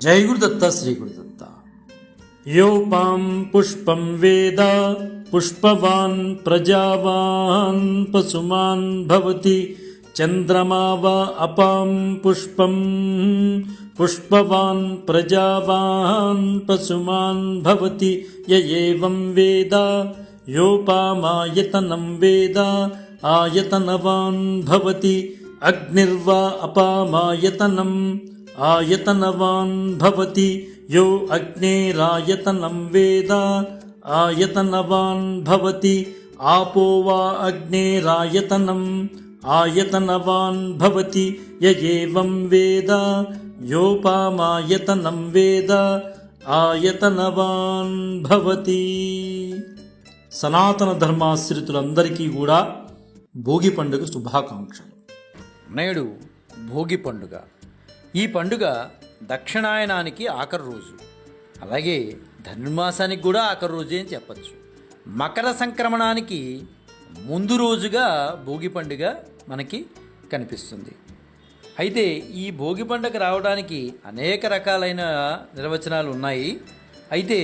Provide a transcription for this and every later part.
जय गुरुदत्त श्री गुरुदत्त। योपां पुष्पं वेद पुष्पवान् प्रजावान् पशुमान् भवति चंद्रमा वा अपां पुष्पं पुष्पवान् प्रजावान् पशुमान् भवति य एवं वेद योपामायतनं वेद आयतनवान् भवति अग्निर्वा अपामायतनम् आयतनवान् भवति यो अग्नेरायतनं वेद आयतनवान् भवति आपो वा अग्नेरायतनम् आयतनवान् भवति य एवं वेद योपामायतनं वेद ఆయతనవాన్ భవతి। సనాతన ధర్మాశ్రితులందరికీ కూడా భోగి పండుగ శుభాకాంక్షలు। నేడు భోగి పండుగ। ఈ పండుగ దక్షిణాయనానికి ఆఖరి రోజు, అలాగే ధనుర్మాసానికి కూడా ఆఖరి రోజే అని చెప్పచ్చు। మకర సంక్రమణానికి ముందు రోజుగా భోగి పండుగ మనకి కనిపిస్తుంది। అయితే ఈ భోగి పండుగ రావడానికి అనేక రకాలైన నిర్వచనాలు ఉన్నాయి। అయితే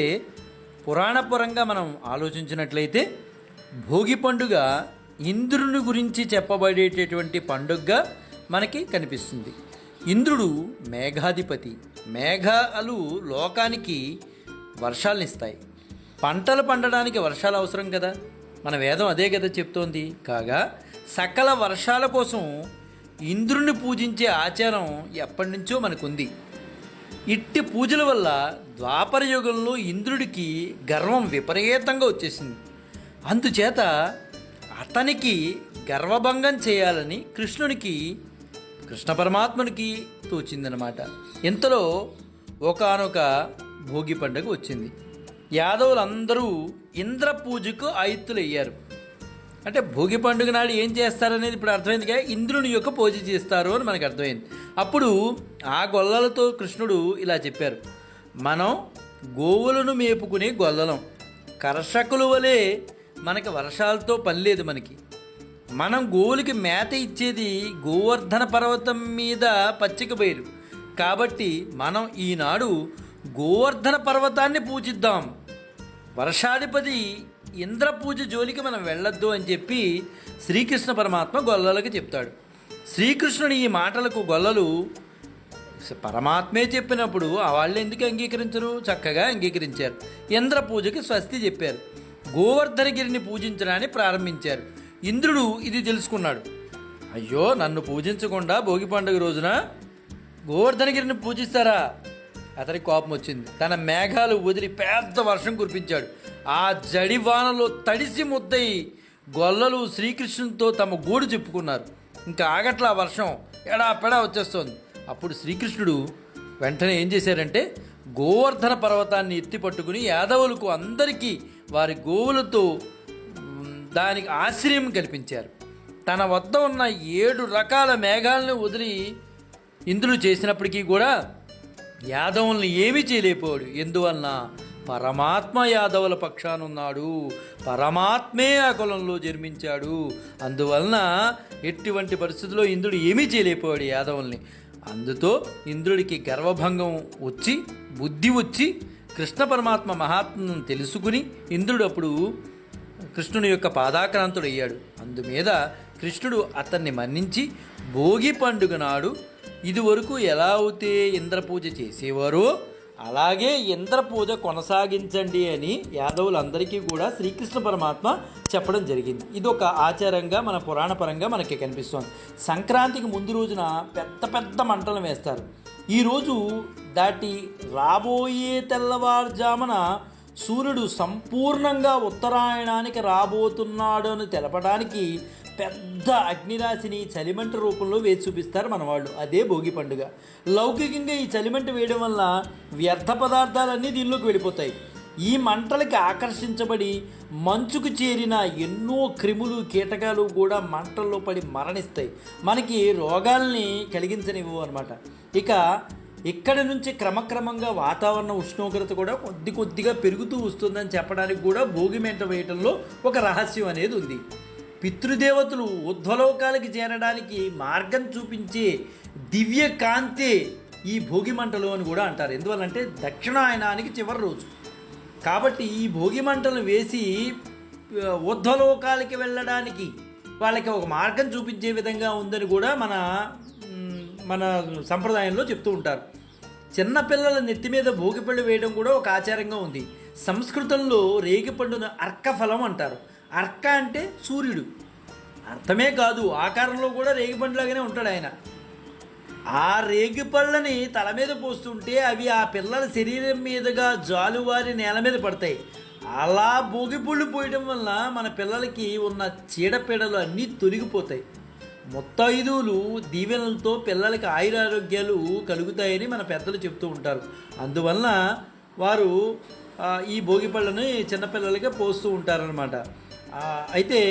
పురాణపరంగా మనం ఆలోచించినట్లయితే భోగి పండుగ ఇంద్రుని గురించి చెప్పబడేటటువంటి పండుగగా మనకి కనిపిస్తుంది। ఇంద్రుడు మేఘాధిపతి, మేఘాలు లోకానికి వర్షాలను ఇస్తాయి, పంటలు పండడానికి వర్షాలు అవసరం కదా, మన వేదం అదే కదా చెప్తోంది। కాగా సకల వర్షాల కోసం ఇంద్రుని పూజించే ఆచారం ఎప్పటి నుంచో మనకుంది। ఇట్టి పూజల వల్ల ద్వాపర యుగంలో ఇంద్రుడికి గర్వం విపరీతంగా వచ్చేసింది। అందుచేత అతనికి గర్వభంగం చేయాలని కృష్ణ పరమాత్మనికి తోచిందనమాట। ఇంతలో ఒకానొక భోగి పండుగ వచ్చింది। యాదవులందరూ ఇంద్ర పూజకు ఆయుత్తులయ్యారు। అంటే భోగి పండుగ నాడు ఏం చేస్తారనేది ఇప్పుడు అర్థమైందిగా, ఇంద్రుని యొక్క పూజ చేస్తారు అని మనకు అర్థమైంది। అప్పుడు ఆ గొల్లలతో కృష్ణుడు ఇలా చెప్పారు, మనం గోవులను మేపుకునే గొల్లలం, కర్షకుల వలె మనకి వర్షాలతో పని లేదు, మనం గోవులకి మేత ఇచ్చేది గోవర్ధన పర్వతం మీద పచ్చిక బయలు కాబట్టి మనం ఈనాడు గోవర్ధన పర్వతాన్ని పూజిద్దాం, వర్షాధిపతి ఇంద్ర పూజ జోలికి మనం వెళ్ళొద్దు అని చెప్పి శ్రీకృష్ణ పరమాత్మ గొల్లలకు చెప్తాడు। శ్రీకృష్ణుని ఈ మాటలకు గొల్లలు పరమాత్మే చెప్పినప్పుడు వాళ్ళు ఎందుకు అంగీకరించరు, చక్కగా అంగీకరించారు। ఇంద్ర పూజకి స్వస్తి చెప్పారు, గోవర్ధనగిరిని పూజించడాన్ని ప్రారంభించారు। ఇంద్రుడు ఇది తెలుసుకున్నాడు, అయ్యో నన్ను పూజించకుండా భోగి పండుగ రోజున గోవర్ధనగిరిని పూజిస్తారా, అతనికి కోపం వచ్చింది। తన మేఘాలు వదిలి పెద్ద వర్షం కురిపించాడు। ఆ జడివానలో తడిసి ముద్దయి గొల్లలు శ్రీకృష్ణునితో తమ గోడు చెప్పుకున్నారు। ఇంకా ఆగట్లా వర్షం ఎడాపెడా వచ్చేస్తోంది। అప్పుడు శ్రీకృష్ణుడు వెంటనే ఏం చేశారంటే గోవర్ధన పర్వతాన్ని ఎత్తి పట్టుకుని యాదవులకు అందరికీ వారి గోవులతో దానికి ఆశ్రయం కల్పించారు। తన వద్ద ఉన్న 7 రకాల మేఘాలను వదిలి ఇంద్రుడు చేసినప్పటికీ కూడా యాదవుల్ని ఏమీ చేయలేకపోయాడు। ఎందువలన పరమాత్మ యాదవుల పక్షానున్నాడు, పరమాత్మే ఆ కులంలో జన్మించాడు। అందువలన ఎటువంటి పరిస్థితుల్లో ఇంద్రుడు ఏమీ చేయలేకపోయాడు యాదవుల్ని। అందుతో ఇంద్రుడికి గర్వభంగం వచ్చి బుద్ధి వచ్చి కృష్ణ పరమాత్మ మహాత్మ్యం తెలుసుకుని ఇంద్రుడు అప్పుడు కృష్ణుని యొక్క పాదాక్రాంతుడయ్యాడు। అందుమీద కృష్ణుడు అతన్ని మన్నించి భోగి పండుగ నాడు ఇదివరకు ఎలా అయితే ఇంద్రపూజ చేసేవారో అలాగే ఇంద్రపూజ కొనసాగించండి అని యాదవులందరికీ కూడా శ్రీకృష్ణ పరమాత్మ చెప్పడం జరిగింది। ఇది ఒక ఆచారంగా మన పురాణపరంగా మనకి కనిపిస్తోంది। సంక్రాంతికి ముందు రోజున పెద్ద పెద్ద మంటలు వేస్తారు। ఈరోజు దాటి రాబోయే తెల్లవారుజామున సూర్యుడు సంపూర్ణంగా ఉత్తరాయణానికి రాబోతున్నాడు అని తెలపడానికి పెద్ద అగ్నిరాశిని చలిమంట రూపంలో వేసి చూపిస్తారు మన వాళ్ళు, అదే భోగి పండుగ। లౌకికంగా ఈ చలిమంట వేయడం వల్ల వ్యర్థ పదార్థాలన్నీ దీనిలోకి వెళ్ళిపోతాయి। ఈ మంటలకి ఆకర్షించబడి మంచుకు చేరిన ఎన్నో క్రిములు కీటకాలు కూడా మంటల్లో పడి మరణిస్తాయి, మనకి రోగాల్ని కలిగించనివ్వవు అనమాట। ఇక ఇక్కడ నుంచి క్రమక్రమంగా వాతావరణ ఉష్ణోగ్రత కూడా కొద్దిగా పెరుగుతూ వస్తుందని చెప్పడానికి కూడా భోగి మంట వేయటంలో ఒక రహస్యం అనేది ఉంది। పితృదేవతలు ఉధ్వలోకాలకి చేరడానికి మార్గం చూపించే దివ్య కాంతి ఈ భోగి మంటలు అని కూడా అంటారు. ఎందువల్లంటే దక్షిణాయనానికి చివరి రోజు కాబట్టి ఈ భోగి మంటలు వేసి ఊర్ధ్వలోకాలకి వెళ్ళడానికి వాళ్ళకి ఒక మార్గం చూపించే విధంగా ఉందని కూడా మన సంప్రదాయంలో చెప్తూ ఉంటారు. చిన్నపిల్లల నెత్తి మీద భోగిపళ్ళు వేయడం కూడా ఒక ఆచారంగా ఉంది. సంస్కృతంలో రేగిపండును అర్కఫలం అంటారు. అర్క అంటే సూర్యుడు, అర్థమే కాదు ఆకారంలో కూడా రేగిపండులాగానే ఉంటాడు ఆయన. ఆ రేగిపళ్ళని తల మీద పోస్తుంటే అవి ఆ పిల్లల శరీరం మీదుగా జాలువారి నేల మీద పడతాయి. అలా భోగిపళ్ళు పోయడం వల్ల మన పిల్లలకి ఉన్న చీడపీడలు అన్నీ తొలగిపోతాయి. ముత్తైదువులు దీవెనలతో పిల్లలకి ఆయురారోగ్యాలు కలుగుతాయని మన పెద్దలు చెప్తూ ఉంటారు. అందువలన వారు ఈ భోగిపళ్ళని చిన్నపిల్లలకి పోస్తూ ఉంటారనమాట. అయితే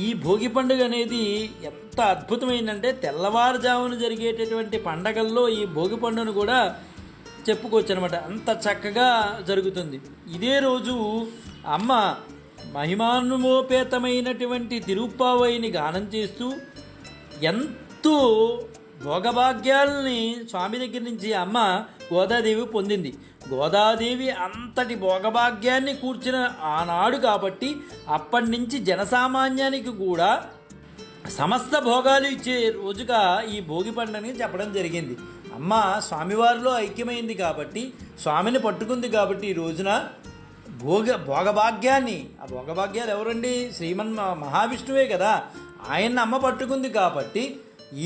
ఈ భోగి పండుగ అనేది ఎంత అద్భుతమైందంటే తెల్లవారుజామున జరిగేటటువంటి పండగల్లో ఈ భోగి పండుగను కూడా చెప్పుకోవచ్చు అనమాట. అంత చక్కగా జరుగుతుంది. ఇదే రోజు అమ్మ మహిమానుమోపేతమైనటువంటి తిరుప్పావైని గానం చేస్తూ ఎంతో భోగభాగ్యాలని స్వామి దగ్గర నుంచి అమ్మ గోదాదేవి పొందింది. గోదాదేవి అంతటి భోగభాగ్యాన్ని కూర్చిన ఆనాడు కాబట్టి అప్పటి నుంచి జనసామాన్యానికి కూడా సమస్త భోగాలు ఇచ్చే రోజుగా ఈ భోగి పండుగని చెప్పడం జరిగింది. అమ్మ స్వామివారిలో ఐక్యమైంది కాబట్టి, స్వామిని పట్టుకుంది కాబట్టి ఈ రోజున భోగభాగ్యాన్ని, ఆ భోగభాగ్యాలు ఎవరండి? మహావిష్ణువే కదా. ఆయన్ని అమ్మ పట్టుకుంది కాబట్టి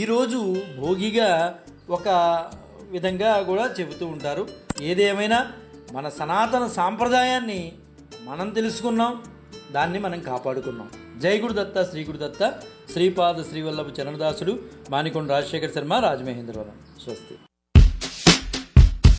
ఈరోజు భోగిగా ఒక విధంగా కూడా చెబుతూ ఉంటారు. ఏదేమైనా మన సనాతన సాంప్రదాయాన్ని మనం తెలుసుకున్నాం, దాన్ని మనం కాపాడుకున్నాం. జై గురుదత్త, శ్రీ గురుదత్త, శ్రీపాద శ్రీవల్లభ చరణదాసుడు, మానికొండ రాజశేఖర శర్మ, రాజమహేంద్రవరం. స్వస్తి.